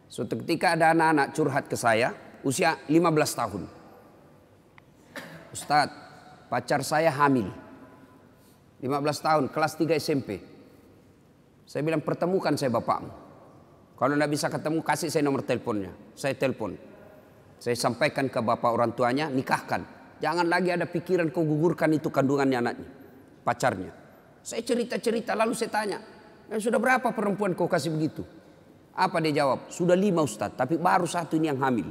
Suatu ketika ada anak-anak curhat ke saya, usia 15 tahun. Ustadz, pacar saya hamil. 15 tahun, kelas 3 SMP. Saya bilang, pertemukan saya bapakmu. Kalau tidak bisa ketemu, kasih saya nomor teleponnya. Saya telepon. Saya sampaikan ke bapak orang tuanya, nikahkan. Jangan lagi ada pikiran kau gugurkan itu kandungannya anaknya, pacarnya. Saya cerita-cerita, lalu saya tanya, sudah berapa perempuan kau kasih begitu? Apa dia jawab? Sudah 5 Ustadz, tapi baru 1 ini yang hamil.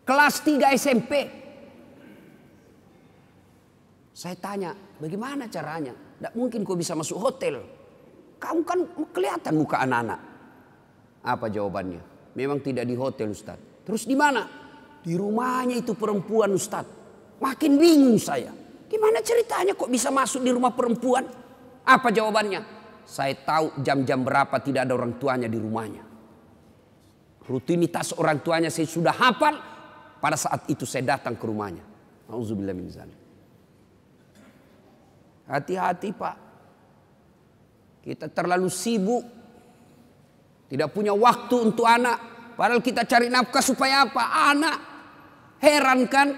Kelas 3 SMP. Saya tanya, bagaimana caranya? Tidak mungkin kau bisa masuk hotel. Kamu kan kelihatan muka anak-anak. Apa jawabannya? Memang tidak di hotel Ustadz. Terus di mana? Di rumahnya itu perempuan Ustadz. Makin bingung saya. Gimana ceritanya kok bisa masuk di rumah perempuan? Apa jawabannya? Saya tahu jam-jam berapa tidak ada orang tuanya di rumahnya. Rutinitas orang tuanya saya sudah hafal. Pada saat itu saya datang ke rumahnya. Auzubillah min dzalik. Hati-hati Pak. Kita terlalu sibuk. Tidak punya waktu untuk anak. Padahal kita cari nafkah supaya apa? Anak. Heran kan?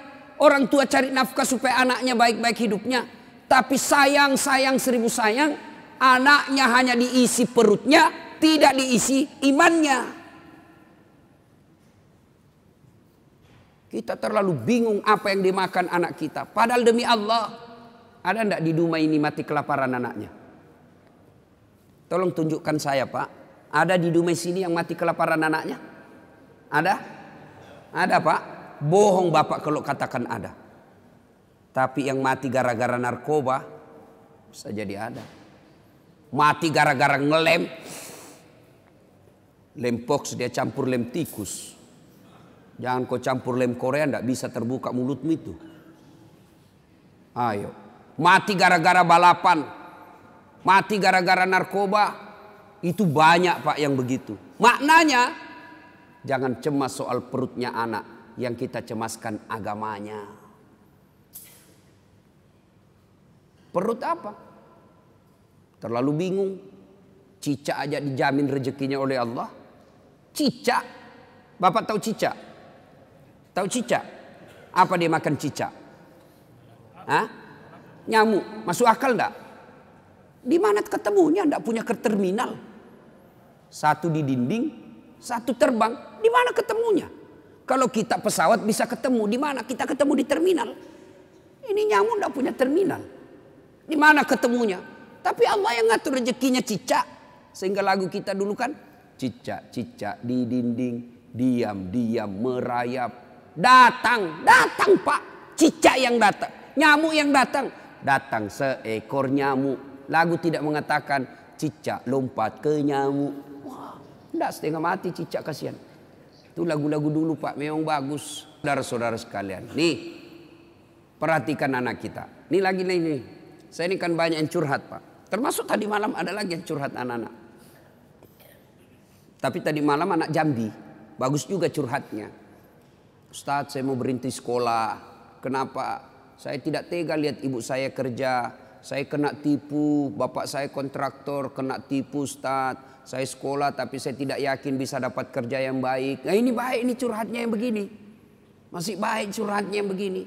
Orang tua cari nafkah supaya anaknya baik-baik hidupnya. Tapi sayang 1000 sayang. Anaknya hanya diisi perutnya. Tidak diisi imannya. Kita terlalu bingung apa yang dimakan anak kita. Padahal demi Allah. Ada enggak di Dumai ini mati kelaparan anaknya? Tolong tunjukkan saya Pak. Ada di Dumai sini yang mati kelaparan anaknya? Ada? Ada Pak. Bohong Bapak kalau katakan ada. Tapi yang mati gara-gara narkoba bisa jadi ada. Mati gara-gara ngelem. Lem pox dia campur lem tikus. Jangan kau campur lem Korea, tidak bisa terbuka mulutmu itu. Ayo. Mati gara-gara balapan. Mati gara-gara narkoba. Itu banyak Pak yang begitu. Maknanya jangan cemas soal perutnya anak. Yang kita cemaskan agamanya. Perut apa? Terlalu bingung. Cicak aja dijamin rezekinya oleh Allah. Cicak. Bapak tahu cicak? Tahu cicak? Apa dia makan cicak? Hah? Nyamuk. Masuk akal enggak? Di mana ketemunya? Enggak punya ke terminal. Satu di dinding, satu terbang. Di mana ketemunya? Kalau kita pesawat bisa ketemu. Di mana? Kita ketemu di terminal. Ini nyamuk enggak punya terminal. Di mana ketemunya? Tapi Allah yang ngatur rezekinya cicak. Sehingga lagu kita dulu kan, cicak-cicak di dinding, diam-diam merayap. Datang Pak. Cicak yang datang. Nyamuk yang datang. Datang seekor nyamuk. Lagu tidak mengatakan cicak lompat ke nyamuk. Wah, enggak, setengah mati cicak, kasihan. Itu lagu-lagu dulu Pak, memang bagus. Saudara-saudara sekalian, nih perhatikan anak kita. Nih lagi nih. Saya ini kan banyak yang curhat Pak. Termasuk tadi malam ada lagi yang curhat anak-anak. Tapi tadi malam anak Jambi, bagus juga curhatnya. Ustadz, saya mau berhenti sekolah. Kenapa? Saya tidak tega lihat ibu saya kerja. Saya kena tipu. Bapak saya kontraktor, kena tipu Ustadz. Saya sekolah tapi saya tidak yakin bisa dapat kerja yang baik. Nah ini baik, ini curhatnya yang begini. Masih baik curhatnya yang begini.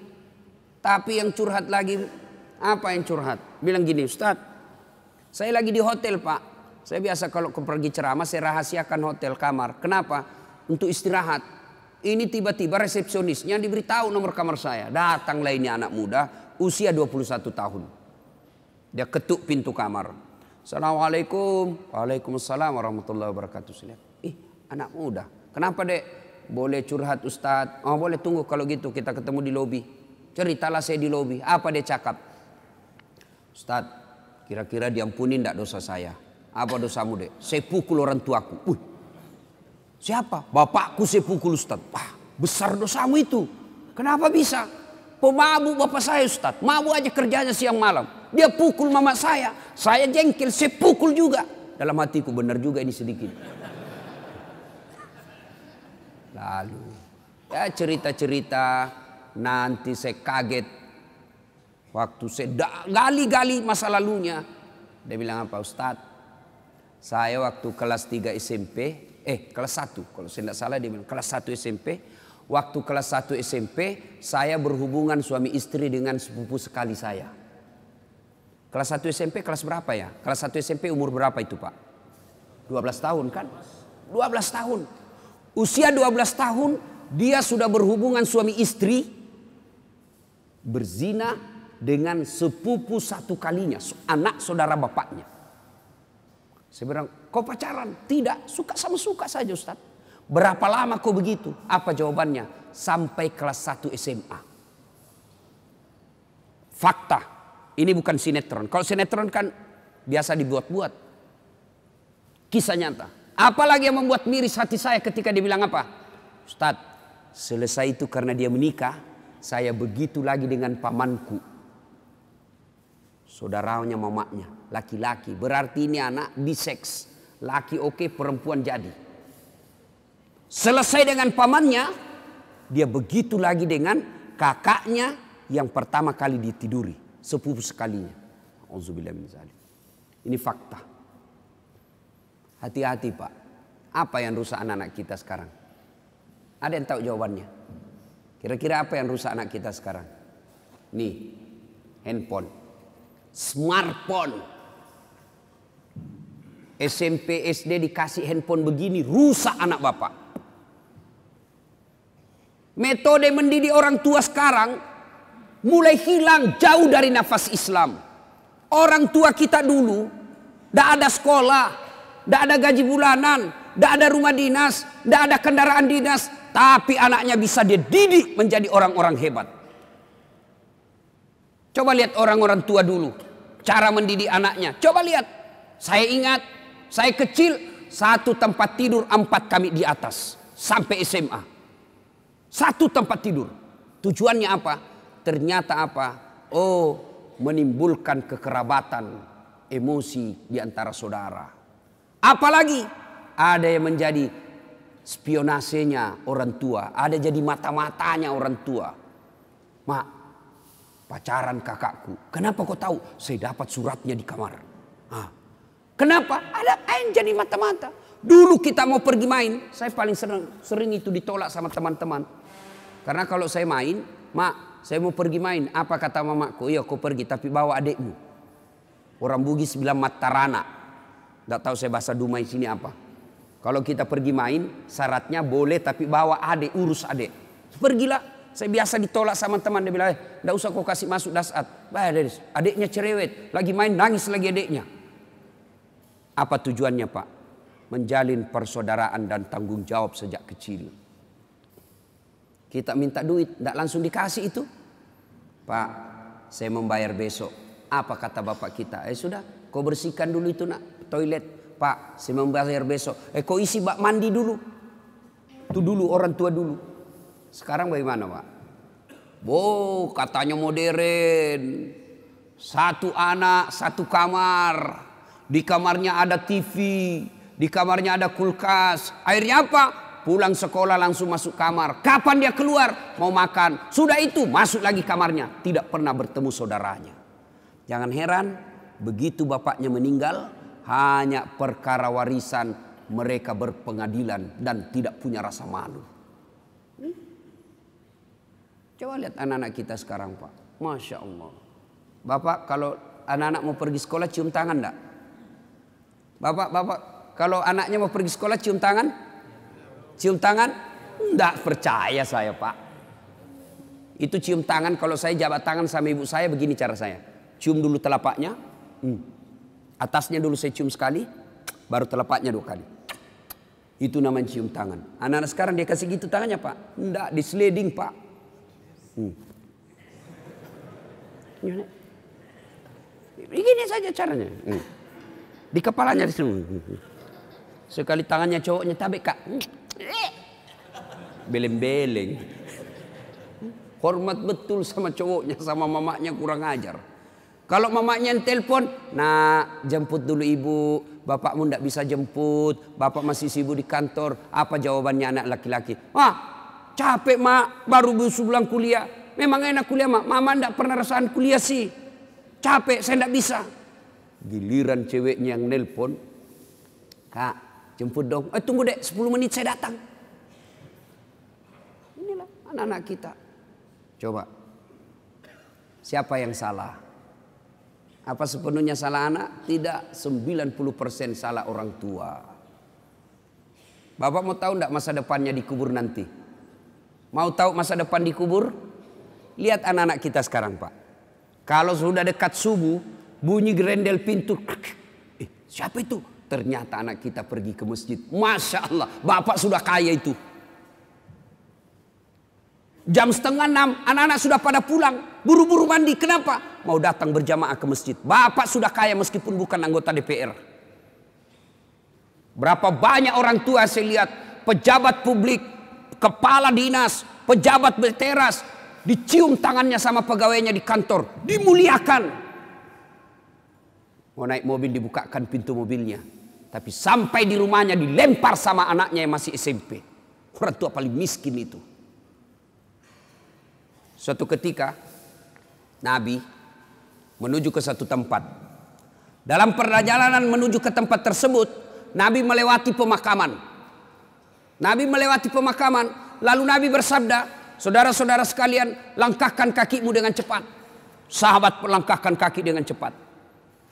Tapi yang curhat lagi, apa yang curhat? Bilang gini, Ustadz, saya lagi di hotel Pak. Saya biasa kalau pergi ceramah saya rahasiakan hotel kamar. Kenapa? Untuk istirahat. Ini tiba-tiba resepsionisnya diberitahu nomor kamar saya. Datanglah ini anak muda usia 21 tahun. Dia ketuk pintu kamar. Assalamualaikum. Waalaikumsalam warahmatullahi wabarakatuh. Anak muda. Kenapa Dek? Boleh curhat Ustadz? Oh boleh, tunggu kalau gitu kita ketemu di lobi. Ceritalah saya di lobi. Apa dia cakap? Ustadz, kira-kira diampuni enggak dosa saya? Apa dosamu Dek? Saya pukul orang tuaku. Siapa? Bapakku saya pukul Ustaz. Wah, besar dosamu itu. Kenapa bisa? Pemabuk bapak saya Ustaz. Mabuk aja kerjanya siang malam. Dia pukul mama saya. Saya jengkel, saya pukul juga. Dalam hatiku benar juga ini sedikit. Lalu ya cerita-cerita. Nanti saya kaget. Waktu saya gali-gali masa lalunya. Dia bilang apa? Ustaz, Saya waktu kelas 3 SMP, kelas 1, kalau saya tidak salah dia bilang kelas 1 SMP. Waktu kelas 1 SMP, saya berhubungan suami istri dengan sepupu sekali saya. Kelas 1 SMP kelas berapa ya? Kelas 1 SMP umur berapa itu Pak? 12 tahun kan? 12 tahun. Usia 12 tahun, dia sudah berhubungan suami istri, berzina dengan sepupu satu kalinya, anak saudara bapaknya. Saya bilang, kau pacaran? Tidak, suka sama suka saja Ustaz. Berapa lama kau begitu? Apa jawabannya? Sampai kelas 1 SMA. Fakta, ini bukan sinetron. Kalau sinetron kan biasa dibuat-buat. Kisah nyata. Apalagi yang membuat miris hati saya ketika dia bilang apa? Ustaz, selesai itu karena dia menikah, saya begitu lagi dengan pamanku. Saudaranya mamanya, laki-laki. Berarti ini anak biseks. Laki oke, perempuan jadi. Selesai dengan pamannya, dia begitu lagi dengan kakaknya yang pertama kali ditiduri. Sepupu sekalinya. Auzubillah min zalik. Ini fakta. Hati-hati Pak. Apa yang rusak anak-anak kita sekarang? Ada yang tahu jawabannya? Kira-kira apa yang rusak anak kita sekarang? Nih, handphone. Smartphone. SMP SD dikasih handphone begini, rusak anak bapak. Metode mendidik orang tua sekarang mulai hilang, jauh dari nafas Islam. Orang tua kita dulu tidak ada sekolah, tidak ada gaji bulanan, tidak ada rumah dinas, tidak ada kendaraan dinas, tapi anaknya bisa dia didik menjadi orang-orang hebat. Coba lihat orang-orang tua dulu, cara mendidik anaknya. Coba lihat, saya ingat, saya kecil, satu tempat tidur 4 kami di atas. Sampai SMA. Satu tempat tidur. Tujuannya apa? Ternyata apa? Oh, menimbulkan kekerabatan, emosi di antara saudara. Apalagi, ada yang menjadi spionasenya orang tua. Ada jadi mata-matanya orang tua. Mak, pacaran kakakku. Kenapa kau tahu? Saya dapat suratnya di kamar. Kenapa? Ada yang jadi mata-mata. Dulu kita mau pergi main, saya paling sering itu ditolak sama teman-teman. Karena kalau saya main, mak, saya mau pergi main. Apa kata mamaku? Iya, kau pergi tapi bawa adikmu. Orang Bugis bilang matarana. Tidak tahu saya bahasa Dumai sini apa. Kalau kita pergi main, syaratnya boleh tapi bawa adik, urus adik. Pergilah. Saya biasa ditolak sama teman, dia bilang, tidak usah kau kasih masuk dasat. Adiknya cerewet, lagi main nangis lagi adiknya. Apa tujuannya Pak? Menjalin persaudaraan dan tanggung jawab sejak kecil. Kita minta duit, tidak langsung dikasih itu. Pak, saya membayar besok. Apa kata bapak kita? Sudah, kau bersihkan dulu itu nak, toilet. Pak, saya membayar besok. Kau isi bak mandi dulu. Itu dulu, orang tua dulu. Sekarang bagaimana Pak? Katanya modern. Satu anak, satu kamar. Di kamarnya ada TV. Di kamarnya ada kulkas. Akhirnya apa? Pulang sekolah langsung masuk kamar. Kapan dia keluar? Mau makan. Sudah itu masuk lagi kamarnya. Tidak pernah bertemu saudaranya. Jangan heran. Begitu bapaknya meninggal. Hanya perkara warisan. Mereka berpengadilan. Dan tidak punya rasa malu. Coba lihat anak-anak kita sekarang Pak. Masya Allah. Bapak kalau anak-anak mau pergi sekolah cium tangan enggak? Bapak kalau anaknya mau pergi sekolah cium tangan? Cium tangan? Enggak percaya saya Pak. Itu cium tangan, kalau saya jabat tangan sama ibu saya begini cara saya. Cium dulu telapaknya. Atasnya dulu saya cium sekali. Baru telapaknya 2 kali. Itu namanya cium tangan. Anak-anak sekarang dia kasih gitu tangannya Pak. Enggak, di sliding Pak. Begini saja caranya. Di kepalanya di sini. Sekali tangannya cowoknya tabek Kak. Beleng-beleng. Hormat betul sama cowoknya, sama mamanya kurang ajar. Kalau mamanya yang telepon, nah jemput dulu ibu, bapakmu ndak bisa jemput, bapak masih sibuk di kantor. Apa jawabannya anak laki-laki? Capek mak, baru pulang kuliah. Memang enak kuliah mak, mama ndak pernah rasakan kuliah sih. Capek, saya ndak bisa. Giliran ceweknya yang nelpon, Kak, jemput dong. Tunggu dek, 10 menit saya datang. Inilah anak-anak kita. Coba, siapa yang salah? Apa sepenuhnya salah anak? Tidak, 90% salah orang tua. Bapak mau tahu enggak masa depannya dikubur nanti? Mau tahu masa depan dikubur? Lihat anak-anak kita sekarang, Pak. Kalau sudah dekat subuh, bunyi gerendel pintu. Siapa itu? Ternyata anak kita pergi ke masjid. Masya Allah, Bapak sudah kaya itu. Jam 5:30 anak-anak sudah pada pulang. Buru-buru mandi. Kenapa? Mau datang berjamaah ke masjid. Bapak sudah kaya meskipun bukan anggota DPR. Berapa banyak orang tua saya lihat. Pejabat publik, kepala dinas, pejabat berteras. Dicium tangannya sama pegawainya di kantor. Dimuliakan. Mau naik mobil dibukakan pintu mobilnya. Tapi sampai di rumahnya dilempar sama anaknya yang masih SMP. Orang tua paling miskin itu. Suatu ketika Nabi menuju ke satu tempat. Dalam perjalanan menuju ke tempat tersebut, Nabi melewati pemakaman. Nabi melewati pemakaman, lalu Nabi bersabda, saudara-saudara sekalian, langkahkan kakimu dengan cepat. Sahabat melangkahkan kaki dengan cepat.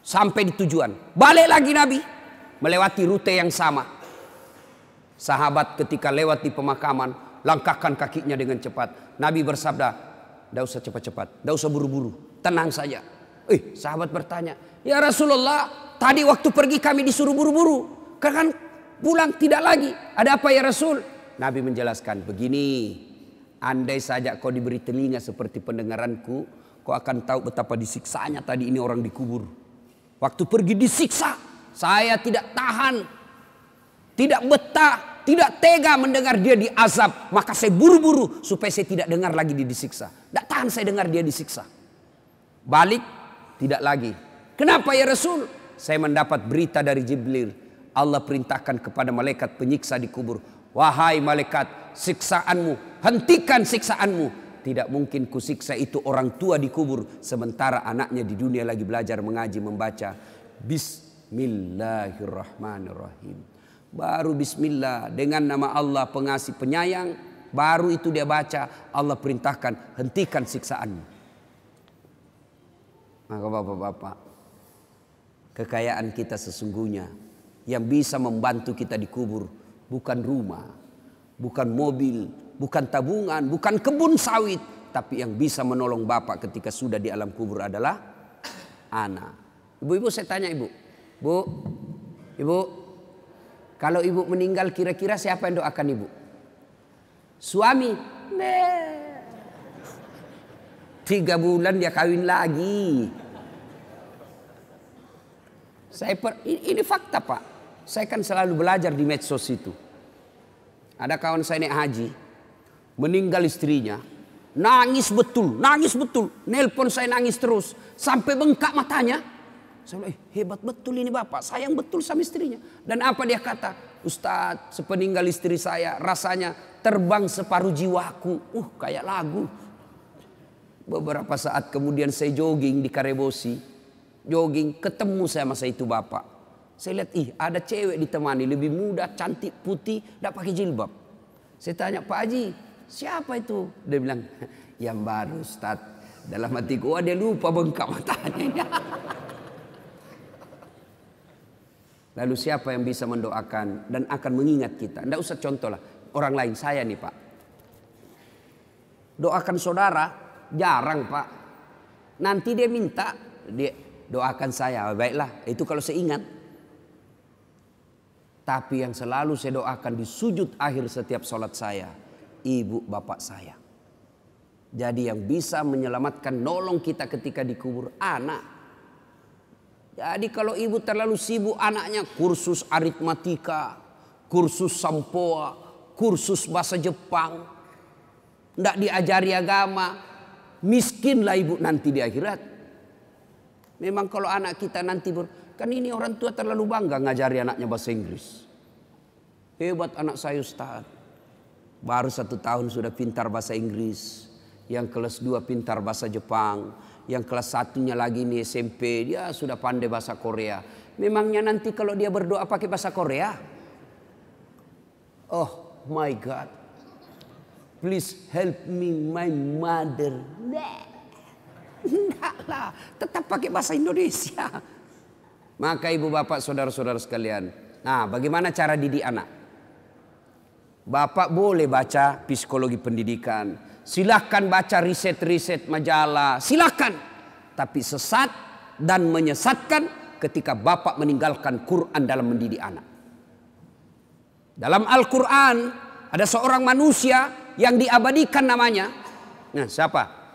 Sampai di tujuan. Balik lagi Nabi, melewati rute yang sama. Sahabat ketika lewat di pemakaman, langkahkan kakinya dengan cepat. Nabi bersabda, tidak usah cepat-cepat, tidak usah buru-buru, tenang saja. Sahabat bertanya, ya Rasulullah, tadi waktu pergi kami disuruh buru-buru, kan pulang tidak lagi. Ada apa ya Rasul? Nabi menjelaskan, begini, andai saja kau diberi telinga seperti pendengaranku, kau akan tahu betapa disiksanya tadi ini orang dikubur. Waktu pergi disiksa, saya tidak tahan, tidak betah, tidak tega mendengar dia diazab. Maka saya buru-buru supaya saya tidak dengar lagi dia disiksa. Tidak tahan saya dengar dia disiksa. Balik, tidak lagi. Kenapa ya Rasul? Saya mendapat berita dari Jibril. Allah perintahkan kepada malaikat penyiksa di kubur. Wahai malaikat, siksaanmu, hentikan siksaanmu. Tidak mungkin kusiksa itu orang tua di kubur. Sementara anaknya di dunia lagi belajar mengaji, membaca. Bismillahirrahmanirrahim. Baru bismillah dengan nama Allah pengasih penyayang. Baru itu dia baca. Allah perintahkan hentikan siksaan. Maka bapak-bapak, kekayaan kita sesungguhnya yang bisa membantu kita dikubur bukan rumah, bukan mobil, bukan tabungan, bukan kebun sawit. Tapi yang bisa menolong bapak ketika sudah di alam kubur adalah anak. Ibu-ibu saya tanya ibu. Ibu, kalau ibu meninggal kira-kira siapa yang doakan ibu? Suami? 3 bulan dia kawin lagi. Ini fakta Pak. Saya kan selalu belajar di medsos itu. Ada kawan saya naik haji, meninggal istrinya, nangis betul. Nelpon saya nangis terus, sampai bengkak matanya. Saya bilang, hebat betul ini bapak, sayang betul sama istrinya. Dan apa dia kata? Ustadz, sepeninggal istri saya rasanya terbang separuh jiwaku. Kayak lagu. Beberapa saat kemudian saya jogging di Karebosi. Jogging, ketemu saya masa itu bapak. Saya lihat, ada cewek ditemani, lebih muda, cantik, putih, tidak pakai jilbab. Saya tanya, Pak Haji, siapa itu? Dia bilang, yang baru Ustadz. Dalam hatiku, dia lupa bengkak matanya. Lalu siapa yang bisa mendoakan dan akan mengingat kita? Tidak usah contoh lah. Orang lain, saya nih Pak. Doakan saudara, jarang Pak. Nanti dia minta, dia doakan saya. Baiklah, itu kalau saya ingat. Tapi yang selalu saya doakan di sujud akhir setiap sholat saya, ibu bapak saya. Jadi yang bisa menyelamatkan, nolong kita ketika dikubur, anak. Jadi kalau ibu terlalu sibuk anaknya kursus aritmatika, kursus sampoa, kursus bahasa Jepang, tidak diajari agama, miskinlah ibu nanti di akhirat. Memang kalau anak kita nanti kan ini orang tua terlalu bangga ngajari anaknya bahasa Inggris. Hebat anak saya Ustaz. Baru 1 tahun sudah pintar bahasa Inggris. Yang kelas 2 pintar bahasa Jepang. Yang kelas 1-nya lagi nih SMP, dia sudah pandai bahasa Korea. Memangnya nanti kalau dia berdoa pakai bahasa Korea? Oh my God. Please help me my mother. Enggak lah, tetap pakai bahasa Indonesia. Maka ibu bapak saudara-saudara sekalian, nah bagaimana cara didik anak? Bapak boleh baca psikologi pendidikan, silahkan baca riset-riset majalah, silahkan. Tapi sesat dan menyesatkan ketika bapak meninggalkan Quran dalam mendidik anak. Dalam Al-Quran ada seorang manusia yang diabadikan namanya. Nah siapa?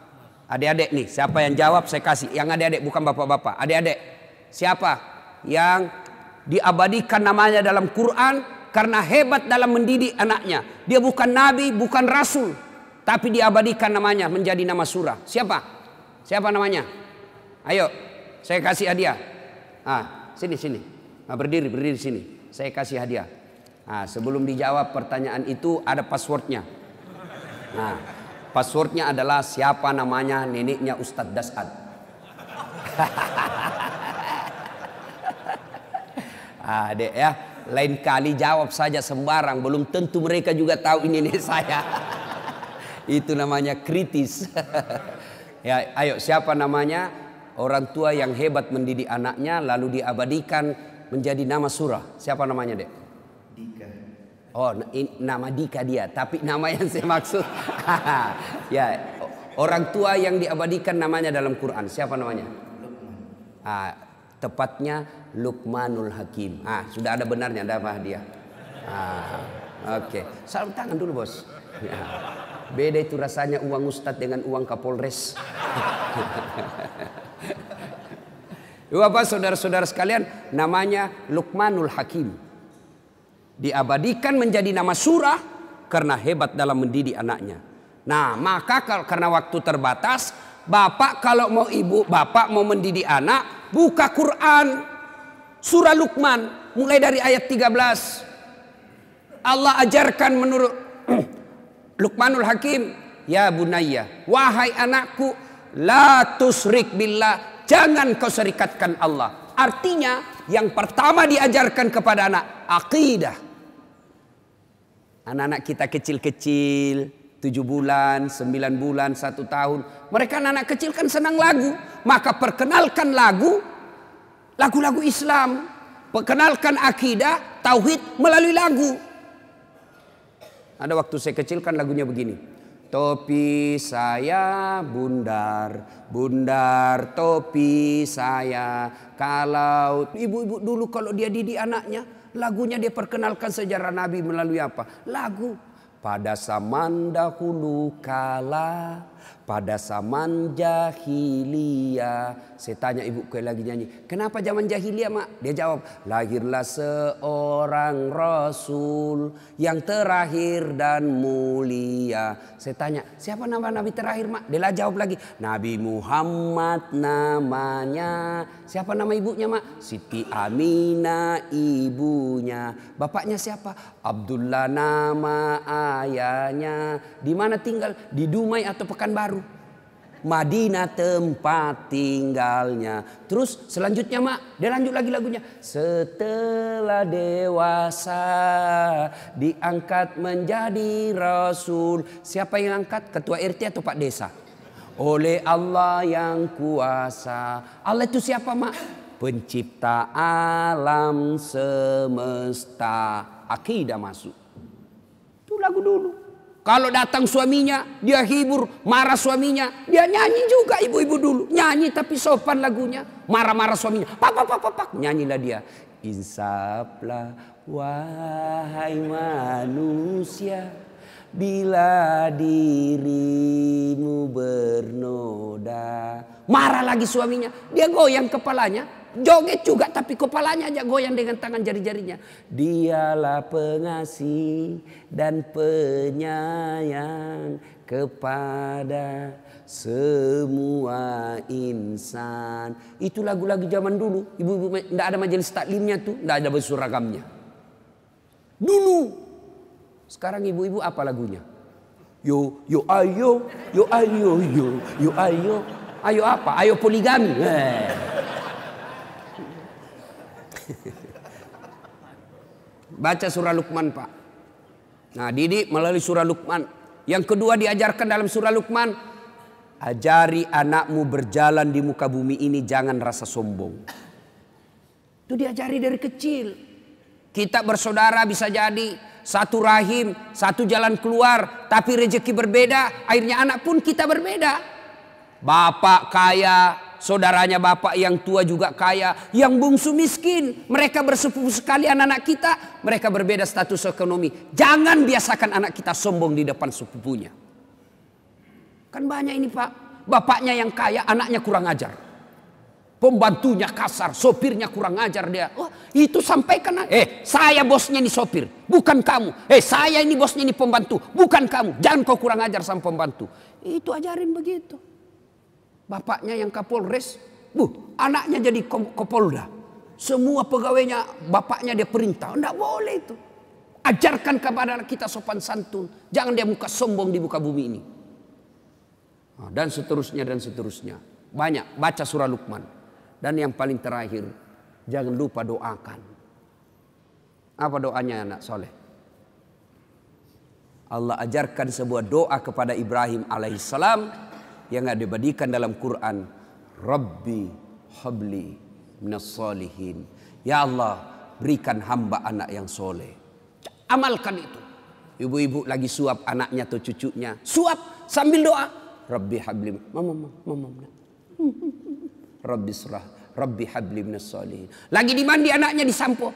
Adik-adik nih, siapa yang jawab saya kasih. Yang adik-adik bukan bapak-bapak. Adik-adik, siapa yang diabadikan namanya dalam Quran karena hebat dalam mendidik anaknya. Dia bukan nabi, bukan rasul, tapi diabadikan namanya menjadi nama surah. Siapa? Siapa namanya? Ayo, saya kasih hadiah. Sini. Berdiri sini. Saya kasih hadiah. Sebelum dijawab pertanyaan itu ada passwordnya. Passwordnya adalah siapa namanya neneknya Ustadz Dasad. Dek ya, lain kali jawab saja sembarang, belum tentu mereka juga tahu ini nenek saya. Itu namanya kritis. Ya, ayo siapa namanya orang tua yang hebat mendidik anaknya lalu diabadikan menjadi nama surah? Siapa namanya, Dek? Dika. Oh, nama Dika dia, tapi nama yang saya maksud ya, orang tua yang diabadikan namanya dalam Quran, siapa namanya? Luqman. Tepatnya Luqmanul Hakim. Sudah ada benarnya, ada apa dia? Oke. Salam tangan dulu, bos. Ya. Beda itu rasanya uang ustadz dengan uang Kapolres. Bapak saudara-saudara sekalian, namanya Luqmanul Hakim. Diabadikan menjadi nama surah karena hebat dalam mendidik anaknya. Nah, maka karena waktu terbatas, bapak kalau mau ibu, bapak mau mendidik anak, buka Quran surah Luqman mulai dari ayat 13. Allah ajarkan menurut Luqmanul Hakim, ya bunayya, wahai anakku, la tusrik billah, jangan kau serikatkan Allah. Artinya yang pertama diajarkan kepada anak akidah. Anak-anak kita kecil-kecil, 7 bulan, 9 bulan, 1 tahun. Mereka anak kecil kan senang lagu. Maka perkenalkan lagu-lagu Islam. Perkenalkan akidah, tauhid melalui lagu. Ada waktu saya kecil kan lagunya begini. Topi saya bundar, bundar topi saya. Kalau ibu-ibu dulu kalau dia didik anaknya, lagunya dia perkenalkan sejarah Nabi melalui apa? Lagu. Pada zaman dahulu kala, pada zaman jahiliyah. Saya tanya ibuku lagi nyanyi, kenapa zaman jahiliyah, mak? Dia jawab, lahirlah seorang rasul yang terakhir dan mulia. Saya tanya, siapa nama Nabi terakhir, mak? Dia jawab lagi, Nabi Muhammad namanya. Siapa nama ibunya, mak? Siti Aminah ibunya. Bapaknya siapa? Abdullah nama ayahnya. Di mana tinggal? Di Dumai atau Pekanbaru? Madinah tempat tinggalnya. Terus selanjutnya, mak, dia lanjut lagi lagunya. Setelah dewasa diangkat menjadi rasul. Siapa yang angkat? Ketua RT atau Pak Desa? Oleh Allah yang kuasa. Allah itu siapa, mak? Pencipta alam semesta. Akidah masuk. Itu lagu dulu. Kalau datang suaminya, dia hibur. Marah suaminya, dia nyanyi juga ibu-ibu dulu. Nyanyi tapi sopan lagunya. Marah-marah suaminya. Pak, pak, pak, pak, pak. Nyanyilah dia. Insaflah wahai manusia, bila dirimu bernoda. Marah lagi suaminya. Dia goyang kepalanya. Joget juga tapi kepalanya aja goyang dengan tangan jari-jarinya. Dialah pengasih dan penyayang kepada semua insan. Itu lagu-lagu zaman dulu. Ibu-ibu tidak ada majelis taklimnya tuh, tidak ada baju seragamnya. Dulu. Sekarang ibu-ibu apa lagunya? Yo ayo, yo ayo, yo ayo. Ayo apa? Ayo poligami. Baca surah Luqman, Pak. Nah, didik melalui surah Luqman. Yang kedua diajarkan dalam surah Luqman, ajari anakmu berjalan di muka bumi ini jangan rasa sombong. Itu diajari dari kecil. Kita bersaudara bisa jadi satu rahim, satu jalan keluar, tapi rezeki berbeda, akhirnya anak pun kita berbeda. Bapak kaya, saudaranya bapak yang tua juga kaya, yang bungsu miskin. Mereka bersepupu sekalian anak kita, mereka berbeda status ekonomi. Jangan biasakan anak kita sombong di depan sepupunya. Kan banyak ini, Pak, bapaknya yang kaya, anaknya kurang ajar. Pembantunya kasar, sopirnya kurang ajar dia. Oh, itu sampaikan, saya bosnya ini sopir, bukan kamu. Saya ini bosnya ini pembantu, bukan kamu. Jangan kau kurang ajar sama pembantu. Itu ajarin begitu. Bapaknya yang Kapolres, anaknya jadi Kapolda. Semua pegawainya bapaknya dia perintah. Enggak boleh itu. Ajarkan kepada kita sopan santun. Jangan dia muka sombong di muka bumi ini. Dan seterusnya dan seterusnya. Banyak, baca surah Luqman. Dan yang paling terakhir, jangan lupa doakan. Apa doanya anak soleh? Allah ajarkan sebuah doa kepada Ibrahim alaihissalam yang ada dibadikan dalam Quran. Rabbi habli minas solihin. Ya Allah, berikan hamba anak yang soleh. Amalkan itu. Ibu-ibu lagi suap anaknya atau cucunya. Suap sambil doa. Rabbi habli. Mama. Rabbi surah, Rabbi habli minas solihin. Lagi di mandi anaknya disampo.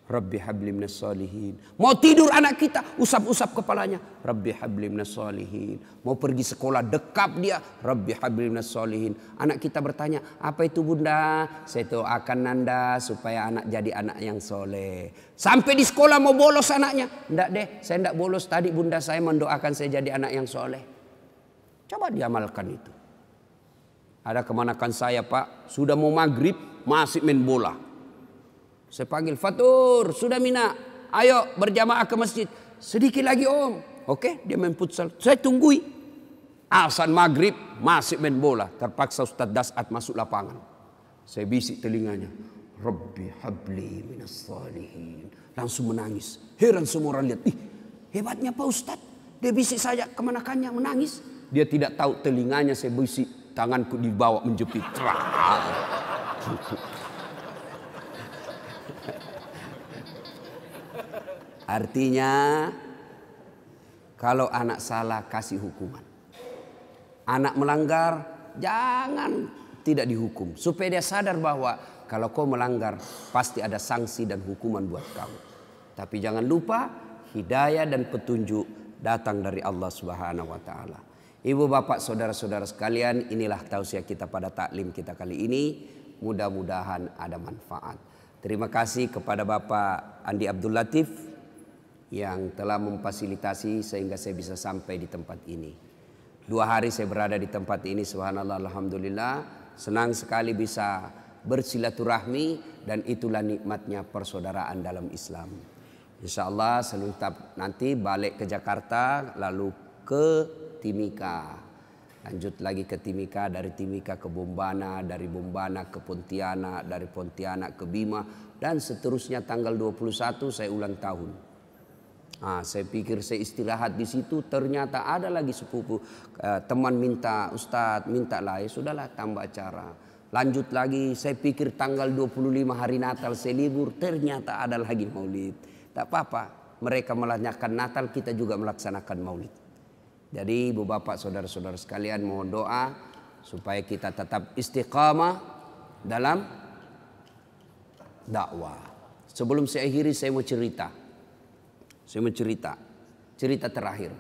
Rabbi habli minas solihin. Mau tidur anak kita, usap-usap kepalanya. Rabbi habli minas solihin. Mau pergi sekolah, dekap dia. Rabbi habli minas solihin. Anak kita bertanya, apa itu bunda? Saya doakan Nanda supaya anak jadi anak yang soleh. Sampai di sekolah mau bolos anaknya. Enggak deh, saya enggak bolos. Tadi bunda saya mendoakan saya jadi anak yang soleh. Coba diamalkan itu. Ada kemanakan saya, Pak, sudah mau maghrib masih main bola. Saya panggil, Fatur, sudah Mina, ayo berjamaah ke masjid. Sedikit lagi om. Oke, dia main futsal. Saya tunggui. Azan maghrib masih main bola. Terpaksa Ustadz Dasat masuk lapangan. Saya bisik telinganya. Rabbi habli minas salihin. Langsung menangis. Heran semua orang lihat. Ih, hebatnya Pak Ustadz. Dia bisik saja kemanakannya menangis. Dia tidak tahu telinganya saya bisik. Tanganku dibawa menjepit. Artinya kalau anak salah kasih hukuman. Anak melanggar jangan tidak dihukum. Supaya dia sadar bahwa kalau kau melanggar pasti ada sanksi dan hukuman buat kamu. Tapi jangan lupa hidayah dan petunjuk datang dari Allah Subhanahu wa taala. Ibu bapak saudara-saudara sekalian, inilah tausiah kita pada taklim kita kali ini. Mudah-mudahan ada manfaat. Terima kasih kepada Bapak Andi Abdul Latif yang telah memfasilitasi sehingga saya bisa sampai di tempat ini. 2 hari saya berada di tempat ini, subhanallah, alhamdulillah. Senang sekali bisa bersilaturahmi dan itulah nikmatnya persaudaraan dalam Islam. Insya Allah selengkap nanti balik ke Jakarta lalu ke Timika, lanjut lagi ke Timika, dari Timika ke Bombana, dari Bombana ke Pontianak, dari Pontianak ke Bima, dan seterusnya. Tanggal 21 saya ulang tahun. Saya pikir saya istirahat di situ, ternyata ada lagi sepupu teman minta, Ustadz minta lah, ya sudahlah tambah acara. Lanjut lagi, saya pikir tanggal 25 hari Natal saya libur, ternyata ada lagi maulid. Tak apa-apa, mereka melaksanakan Natal, kita juga melaksanakan maulid. Jadi ibu bapak saudara-saudara sekalian mohon doa supaya kita tetap istiqamah dalam dakwah. Sebelum saya akhiri saya mau cerita. Cerita terakhir.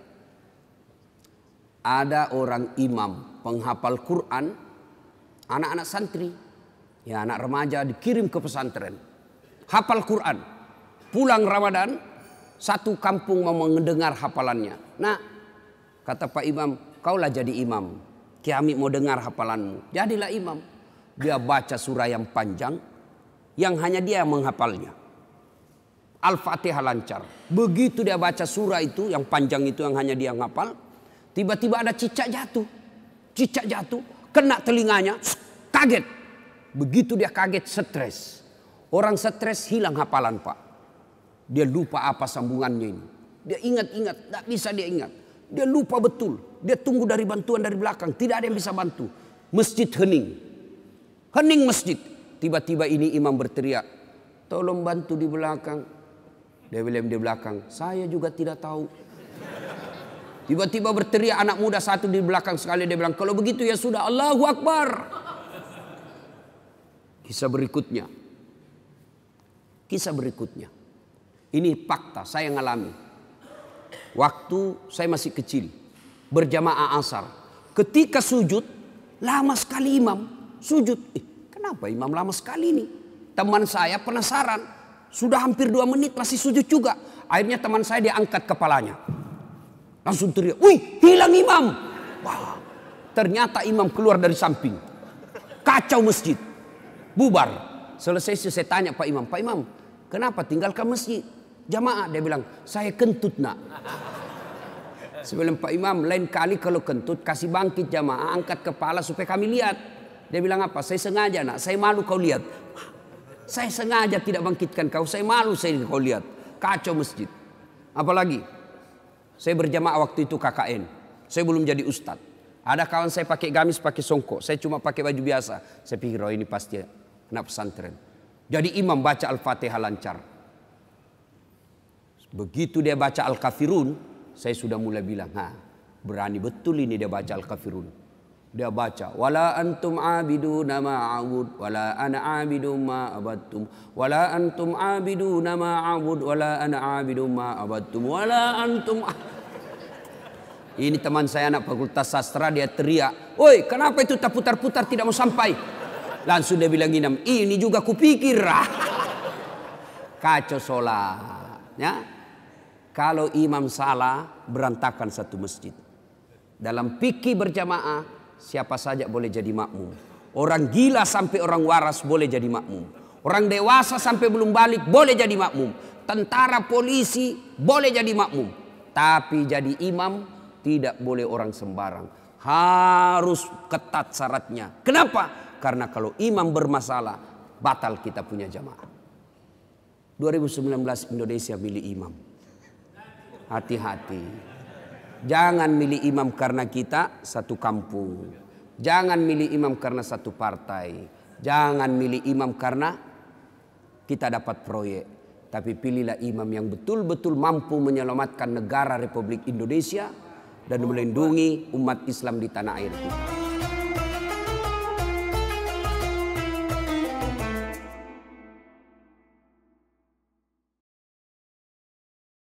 Ada orang imam penghafal Quran, anak-anak santri, ya anak remaja dikirim ke pesantren. Hafal Quran. Pulang Ramadan, satu kampung mau mendengar hafalannya. Nah, kata Pak Imam, kaulah jadi imam. Kami mau dengar hafalanmu. Jadilah imam. Dia baca surah yang panjang, yang hanya dia menghafalnya. Al-Fatihah lancar. Begitu dia baca surah itu, yang panjang itu yang hanya dia menghafal, tiba-tiba ada cicak jatuh. Cicak jatuh, kena telinganya, kaget. Begitu dia kaget, stres. Orang stres hilang hafalan Pak. Dia lupa apa sambungannya ini. Dia ingat-ingat, tidak bisa dia ingat. Dia lupa betul. Dia tunggu dari bantuan dari belakang. Tidak ada yang bisa bantu. Masjid hening. Hening masjid. Tiba-tiba ini imam berteriak, tolong bantu di belakang. Dia bilang di belakang, saya juga tidak tahu. Tiba-tiba berteriak anak muda satu di belakang sekali. Dia bilang, kalau begitu ya sudah, Allahu Akbar. Kisah berikutnya. Kisah berikutnya. Ini fakta saya ngalami. Waktu saya masih kecil. Berjamaah asar. Ketika sujud, lama sekali imam sujud. Kenapa imam lama sekali ini? Teman saya penasaran. Sudah hampir 2 menit masih sujud juga. Akhirnya teman saya dia angkat kepalanya. Langsung teriak, wih hilang imam. Wah, ternyata imam keluar dari samping. Kacau masjid. Bubar. Selesai saya tanya Pak Imam, kenapa tinggalkan masjid? Jamaah, dia bilang, saya kentut nak. Sebelum Pak Imam, lain kali kalau kentut kasih bangkit jamaah, angkat kepala supaya kami lihat. Dia bilang apa? Saya sengaja nak, saya malu kau lihat. Saya sengaja tidak bangkitkan kau, saya malu saya kau lihat. Kacau masjid. Apalagi, saya berjamaah waktu itu KKN. Saya belum jadi ustadz. Ada kawan saya pakai gamis, pakai songkok. Saya cuma pakai baju biasa. Saya pikir, oh ini pasti anak pesantren. Jadi imam baca Al-Fatihah lancar. Begitu dia baca Al-Kafirun, saya sudah mulai bilang, berani betul ini dia baca Al-Kafirun. Dia baca, wala antum abiduna ma a'bud, wala ana abidu ma abadtum, wala antum abiduna ma a'bud, wala ana abidu ma abadtum, wala antum. Ini teman saya anak fakultas sastra, dia teriak, woi kenapa itu tak putar-putar tidak mau sampai? Langsung dia bilang ini juga kupikir. Kacau sholat. Ya. Kalau imam salah, berantakan satu masjid. Dalam fikih berjamaah, siapa saja boleh jadi makmum. Orang gila sampai orang waras boleh jadi makmum. Orang dewasa sampai belum balik boleh jadi makmum. Tentara, polisi boleh jadi makmum. Tapi jadi imam tidak boleh orang sembarang. Harus ketat syaratnya. Kenapa? Karena kalau imam bermasalah, batal kita punya jamaah. 2019 Indonesia milih imam. Hati-hati. Jangan milih imam karena kita satu kampung. Jangan milih imam karena satu partai. Jangan milih imam karena kita dapat proyek. Tapi pilihlah imam yang betul-betul mampu menyelamatkan negara Republik Indonesia dan melindungi umat Islam di tanah air kita.